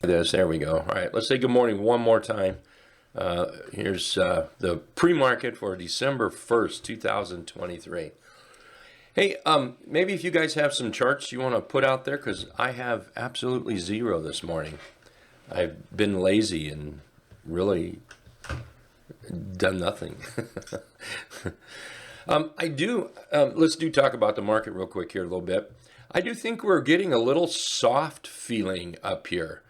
There we go. All right, let's say good morning one more time. Here's the pre-market for December 1st, 2023. Hey, maybe if you guys have some charts you want to put out there, because I have absolutely zero this morning. I've been lazy and really done nothing. Let's talk about the market real quick here a little bit. I do think we're getting a little soft feeling up here.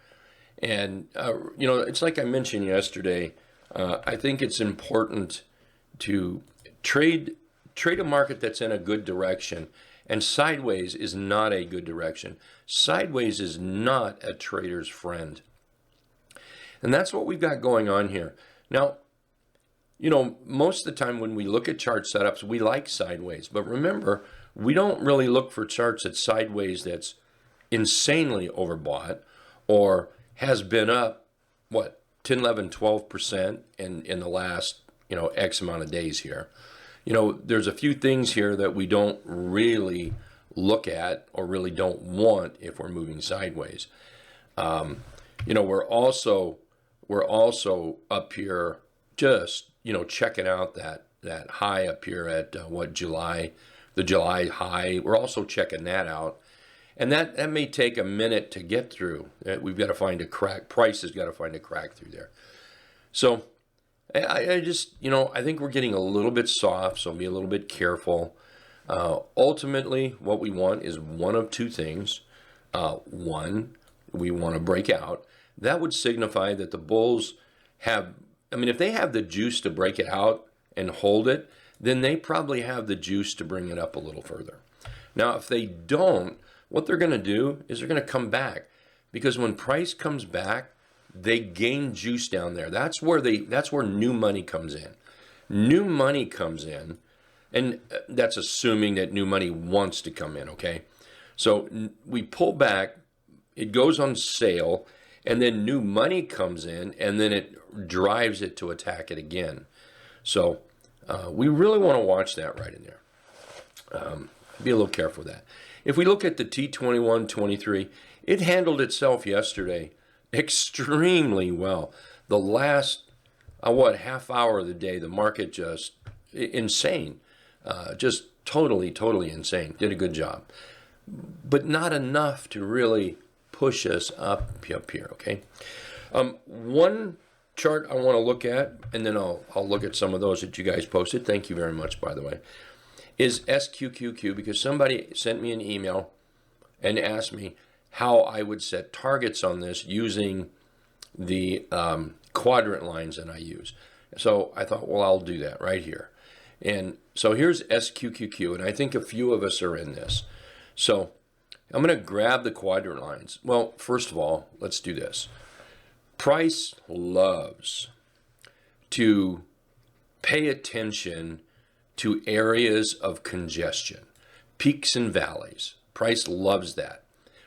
And, it's like I mentioned yesterday, I think it's important to trade a market that's in a good direction. And sideways is not a good direction. Sideways is not a trader's friend. And that's what we've got going on here. Now, most of the time when we look at chart setups, we like sideways. But remember, we don't really look for charts that's sideways that's insanely overbought or has been up, 10, 11, 12% in the last, X amount of days here. There's a few things here that we don't really look at or really don't want if we're moving sideways. We're also up here just, checking out that high up here at the July high. We're also checking that out. And that may take a minute to get through. We've got to find a crack. Price has got to find a crack through there. So I just, I think we're getting a little bit soft, so be a little bit careful. Ultimately, what we want is one of two things. One, we want to break out. That would signify that the bulls have, if they have the juice to break it out and hold it, then they probably have the juice to bring it up a little further. Now, if they don't, what they're going to do is they're going to come back, because when price comes back, they gain juice down there. That's where new money comes in. New money comes in, and that's assuming that new money wants to come in, okay? So we pull back, it goes on sale, and then new money comes in, and then it drives it to attack it again. So we really want to watch that right in there. Be a little careful with that. If we look at the T21-23, it handled itself yesterday extremely well. The last, half hour of the day, the market just insane. Just totally insane. Did a good job. But not enough to really push us up here, okay? One chart I want to look at, and then I'll look at some of those that you guys posted. Thank you very much, by the way. Is SQQQ, because somebody sent me an email and asked me how I would set targets on this using the quadrant lines that I use. So I thought, well, I'll do that right here. And so here's SQQQ, and I think a few of us are in this. So I'm going to grab the quadrant lines. Well, first of all, let's do this. Price loves to pay attention to areas of congestion, peaks and valleys. Price loves that.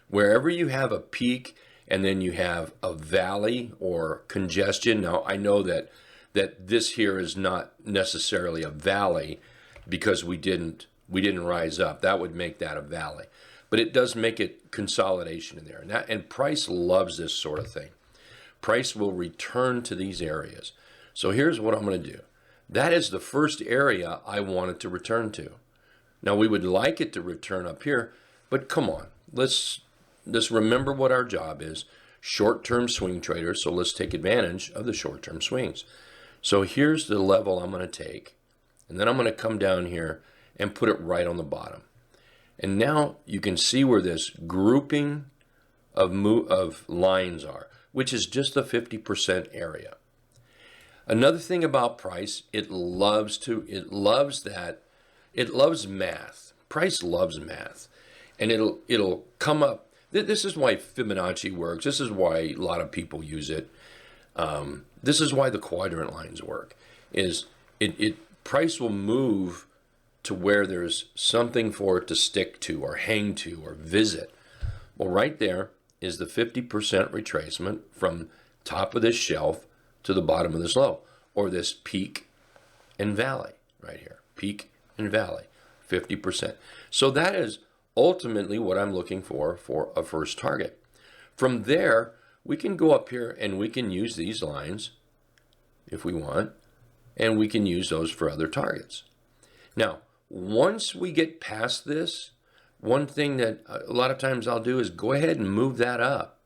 Wherever you have a peak and then you have a valley or congestion. Now, I know that this here is not necessarily a valley because we didn't rise up. That would make that a valley. But it does make it consolidation in there. And price loves this sort of thing. Price will return to these areas. So here's what I'm going to do. That is the first area I want it to return to. Now, we would like it to return up here, but come on. Let's remember what our job is. Short-term swing traders, so let's take advantage of the short-term swings. So here's the level I'm going to take, and then I'm going to come down here and put it right on the bottom. And now you can see where this grouping of lines are, which is just the 50% area. Another thing about price, it loves math. Price loves math. And it'll come up. This is why Fibonacci works. This is why a lot of people use it. This is why the quadrant lines work. Price will move to where there's something for it to stick to or hang to or visit. Well, right there is the 50% retracement from top of this shelf to the bottom of this low, or this peak and valley right here. Peak and valley, 50%. So that is ultimately what I'm looking for a first target. From there, we can go up here and we can use these lines if we want, and we can use those for other targets. Now, once we get past this, one thing that a lot of times I'll do is go ahead and move that up.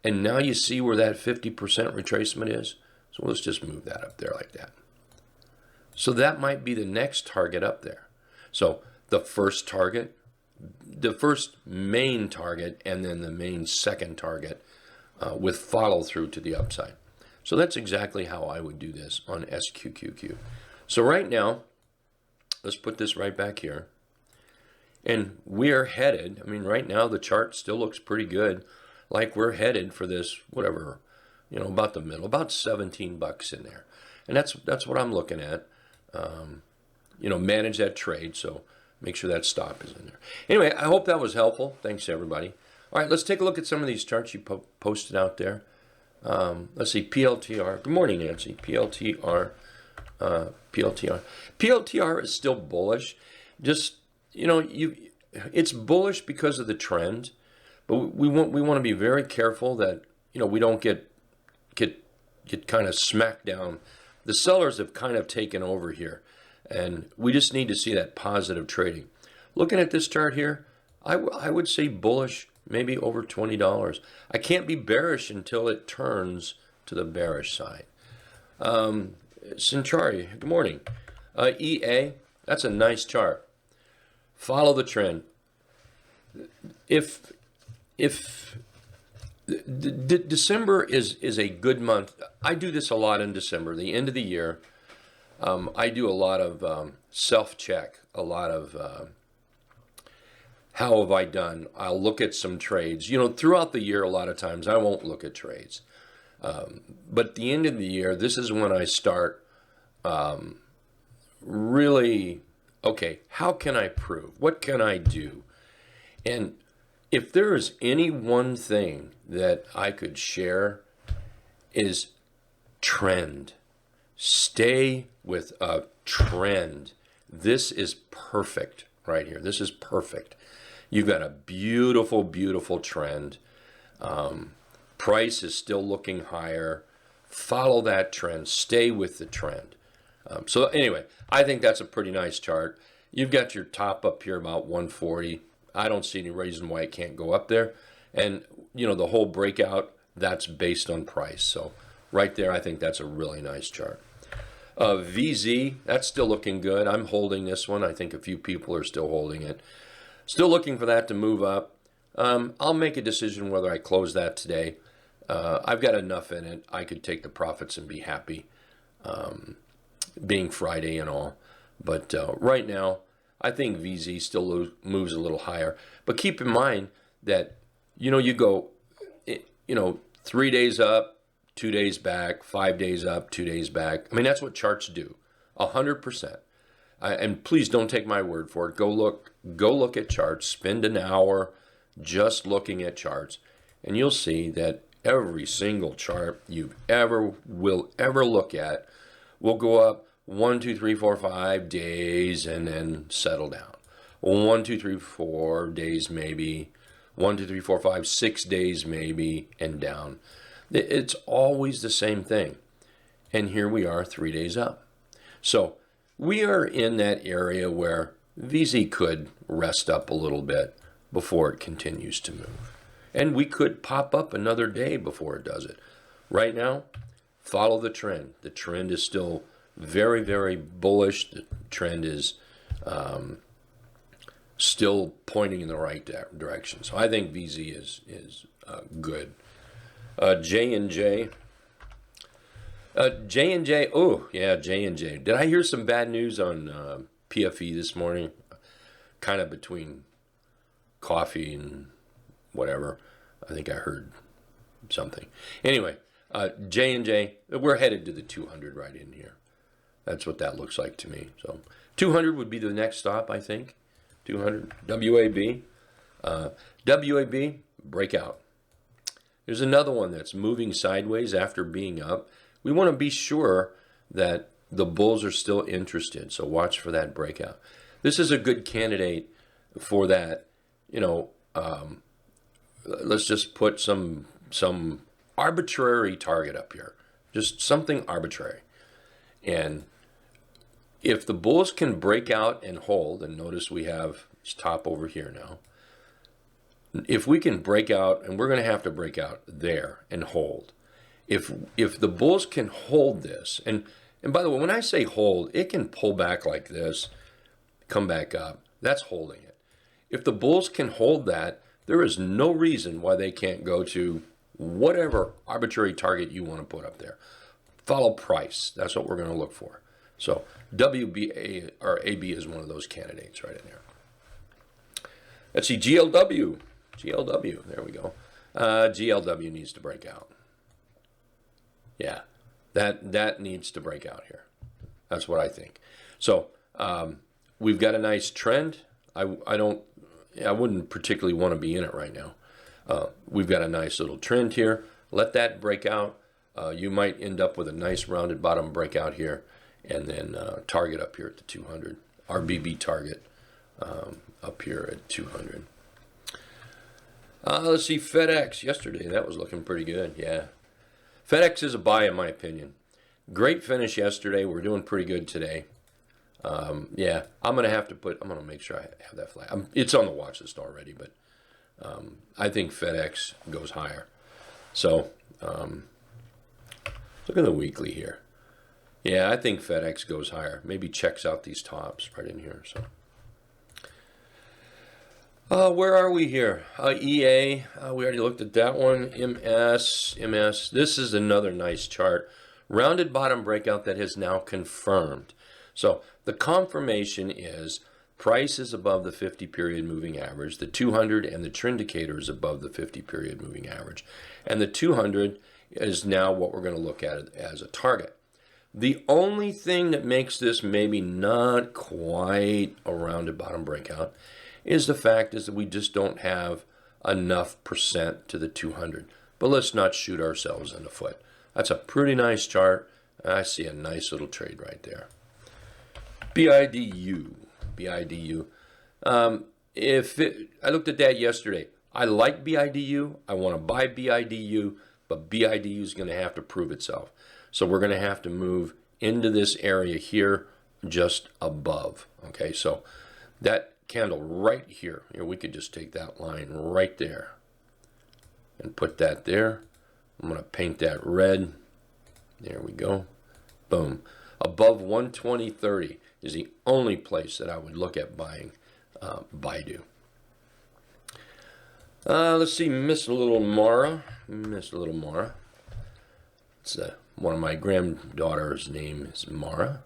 And now you see where that 50% retracement is. So let's just move that up there like that. So that might be the next target up there. So the first target, the first main target, and then the main second target with follow through to the upside. So that's exactly how I would do this on SQQQ. So right now, let's put this right back here. And we are headed, I mean, right now the chart still looks pretty good. Like we're headed for this, whatever, about the middle, about 17 bucks in there. And that's what I'm looking at. Manage that trade. So make sure that stop is in there. Anyway, I hope that was helpful. Thanks, everybody. All right, let's take a look at some of these charts you posted out there. Let's see, PLTR. Good morning, Nancy. PLTR. PLTR is still bullish. Just, it's bullish because of the trend, but we want to be very careful that, we don't get kind of smacked down. The sellers have kind of taken over here, and we just need to see that positive trading. Looking at this chart here, I would say bullish, maybe over $20. I can't be bearish until it turns to the bearish side. Centauri, good morning. EA, that's a nice chart. Follow the trend. If December is a good month, I do this a lot in December, the end of the year. I do a lot of self-check, a lot of how have I done? I'll look at some trades. Throughout the year, a lot of times I won't look at trades. But at the end of the year, this is when I start really, okay, how can I prove? What can I do? And if there is any one thing that I could share is trend. Stay with a trend. This is perfect right here. This is perfect. You've got a beautiful, beautiful trend. Price is still looking higher. Follow that trend. Stay with the trend. So anyway, I think that's a pretty nice chart. You've got your top up here about 140. I don't see any reason why it can't go up there. And, the whole breakout, that's based on price. So right there, I think that's a really nice chart. VZ, that's still looking good. I'm holding this one. I think a few people are still holding it. Still looking for that to move up. I'll make a decision whether I close that today. I've got enough in it. I could take the profits and be happy, being Friday and all. But right now, I think VZ still moves a little higher. But keep in mind that, you go, 3 days up, 2 days back, 5 days up, 2 days back. I mean, that's what charts do, 100%. And please don't take my word for it. Go look at charts. Spend an hour just looking at charts, and you'll see that every single chart you will ever look at will go up 1, 2, 3, 4, 5 days and then settle down. 1, 2, 3, 4 days maybe. 1, 2, 3, 4, 5, 6 days maybe and down. It's always the same thing. And here we are 3 days up. So we are in that area where VZ could rest up a little bit before it continues to move. And we could pop up another day before it does it. Right now, follow the trend. The trend is still very, very bullish. The trend is still pointing in the right direction. So I think VZ is good. J&J. J&J, oh, yeah, J&J. Did I hear some bad news on PFE this morning? Kind of between coffee and whatever. I think I heard something. Anyway, J&J, we're headed to the 200 right in here. That's what that looks like to me. So 200 would be the next stop, I think. 200, WAB. WAB, breakout. There's another one that's moving sideways after being up. We want to be sure that the bulls are still interested, so watch for that breakout. This is a good candidate for that. Let's just put some arbitrary target up here, just something arbitrary. And if the bulls can break out and hold, and notice we have this top over here now, if we can break out, and we're going to have to break out there and hold. If the bulls can hold this, and by the way, when I say hold, it can pull back like this, come back up. That's holding it. If the bulls can hold that, there is no reason why they can't go to whatever arbitrary target you want to put up there. Follow price. That's what we're going to look for. So WBA or AB is one of those candidates right in there. Let's see, GLW. GLW, there we go. GLW needs to break out. Yeah, that needs to break out here. That's what I think. So we've got a nice trend. I wouldn't particularly want to be in it right now. We've got a nice little trend here. Let that break out. You might end up with a nice rounded bottom breakout here, and then target up here at the 200. RBB target up here at 200. Let's see, FedEx. Yesterday, that was looking pretty good. Yeah. FedEx is a buy, in my opinion. Great finish yesterday. We're doing pretty good today. Yeah, I'm going to make sure I have that flag. It's on the watch list already, but I think FedEx goes higher. So, look at the weekly here. Yeah, I think FedEx goes higher. Maybe checks out these tops right in here. So, where are we here? EA, we already looked at that one. MS. This is another nice chart. Rounded bottom breakout that has now confirmed. So the confirmation is price is above the 50 period moving average. The 200 and the trend indicator is above the 50 period moving average. And the 200 is now what we're going to look at as a target. The only thing that makes this maybe not quite a rounded bottom breakout is the fact is that we just don't have enough percent to the 200. But let's not shoot ourselves in the foot. That's a pretty nice chart. I see a nice little trade right there. BIDU. I looked at that yesterday. I like BIDU. I want to buy BIDU, but BIDU is going to have to prove itself. So we're going to have to move into this area here just above. Okay, so that candle right here, we could just take that line right there and put that there. I'm going to paint that red. There we go. Boom. Above 120.30 is the only place that I would look at buying Baidu. Let's see, Miss Little Mara. It's one of my granddaughters' name is Mara.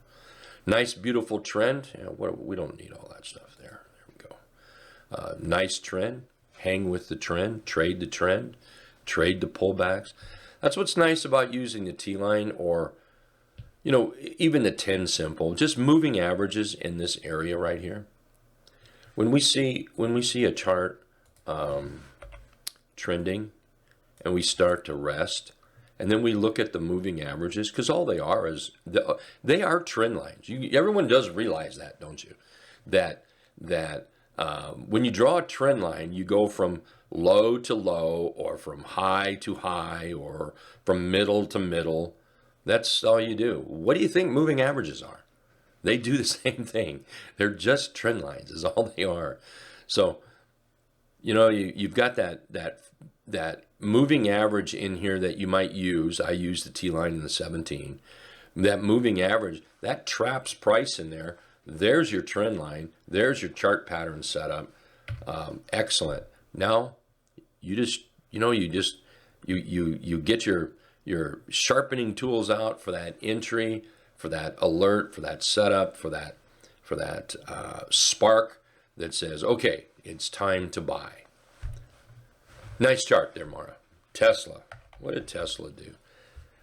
Nice, beautiful trend. We don't need all that stuff there. There we go. Nice trend. Hang with the trend. Trade the trend. Trade the pullbacks. That's what's nice about using the T-line or, even the 10 simple. Just moving averages in this area right here. When we see a chart trending and we start to rest, and then we look at the moving averages, because all they are is they are trend lines. Everyone does realize that, don't you? That when you draw a trend line, you go from low to low, or from high to high, or from middle to middle. That's all you do. What do you think moving averages are? They do the same thing. They're just trend lines is all they are. So, you've got that moving average in here that you might use. I use the T-line in the 17. That moving average, that traps price in there. There's your trend line. There's your chart pattern setup. Excellent. Now, you get your sharpening tools out for that entry, for that alert, for that setup, for that spark that says, okay, it's time to buy. Nice chart there, Mara. Tesla. What did Tesla do?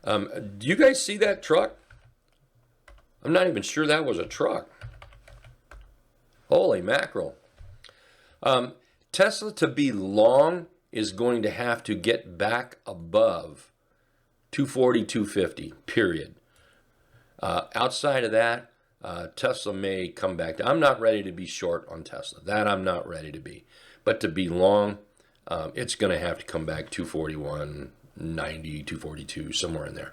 Do you guys see that truck? I'm not even sure that was a truck. Holy mackerel. Tesla, to be long, is going to have to get back above 240, 250, period. Outside of that, Tesla may come back. I'm not ready to be short on Tesla. That I'm not ready to be. But to be long, it's going to have to come back 241, 290, 242, somewhere in there.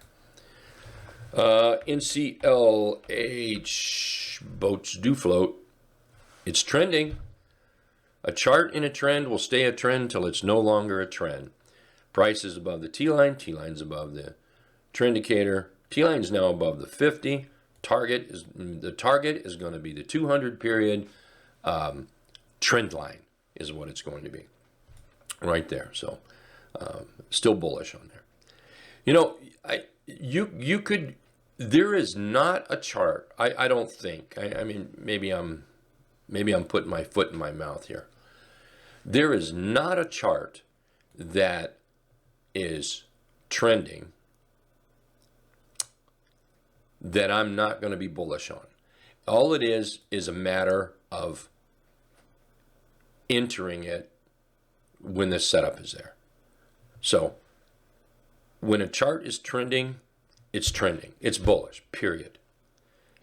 NCLH, boats do float. It's trending. A chart in a trend will stay a trend till it's no longer a trend. Price is above the T-line. T-line's above the trend indicator. T-line's now above the 50. The target is going to be the 200 period. Trend line is what it's going to be. Right there. So still bullish on there. You know, you could, there is not a chart, I don't think. I mean, maybe I'm putting my foot in my mouth here. There is not a chart that is trending that I'm not going to be bullish on. All it is a matter of entering it when the setup is there. So when a chart is trending, it's trending. It's bullish, period.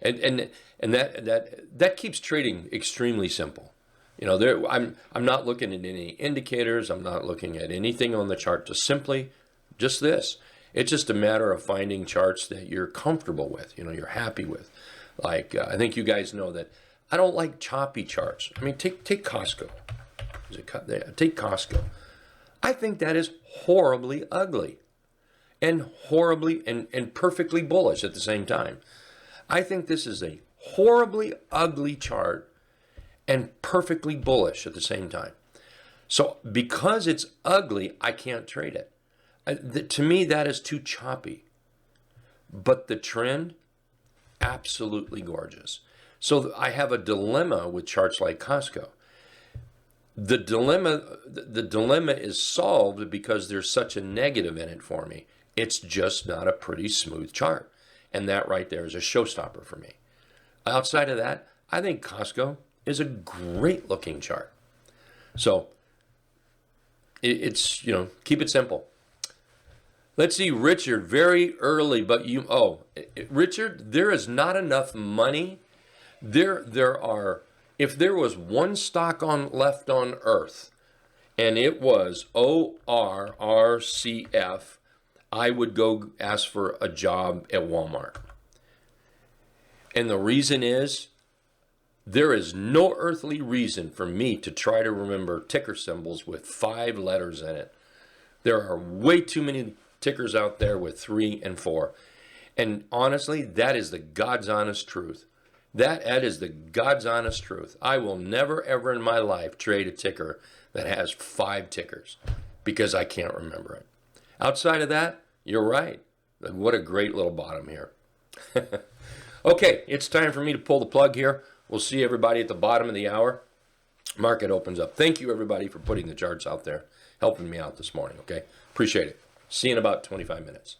And that keeps trading extremely simple. You know, I'm not looking at any indicators. I'm not looking at anything on the chart. Just this. It's just a matter of finding charts that you're comfortable with. You know, you're happy with. Like I think you guys know that I don't like choppy charts. I mean, take Costco. Take Costco. I think that is horribly ugly, and horribly and perfectly bullish at the same time. I think this is a horribly ugly chart and perfectly bullish at the same time. So because it's ugly, I can't trade it. To me, that is too choppy. But the trend, absolutely gorgeous. So I have a dilemma with charts like Costco. The dilemma is solved because there's such a negative in it for me. It's just not a pretty smooth chart. And that right there is a showstopper for me. Outside of that, I think Costco is a great looking chart. So it's, you know, keep it simple. Let's see, Richard, very early, but Richard, there is not enough money. If there was one stock left on earth, and it was ORRCF, I would go ask for a job at Walmart. And the reason is, there is no earthly reason for me to try to remember ticker symbols with 5 letters in it. There are way too many tickers out there with 3 and 4. And honestly, that is the God's honest truth. That is the God's honest truth. I will never, ever in my life trade a ticker that has 5 tickers because I can't remember it. Outside of that, you're right. What a great little bottom here. Okay, it's time for me to pull the plug here. We'll see everybody at the bottom of the hour. Market opens up. Thank you, everybody, for putting the charts out there, helping me out this morning, okay? Appreciate it. See you in about 25 minutes.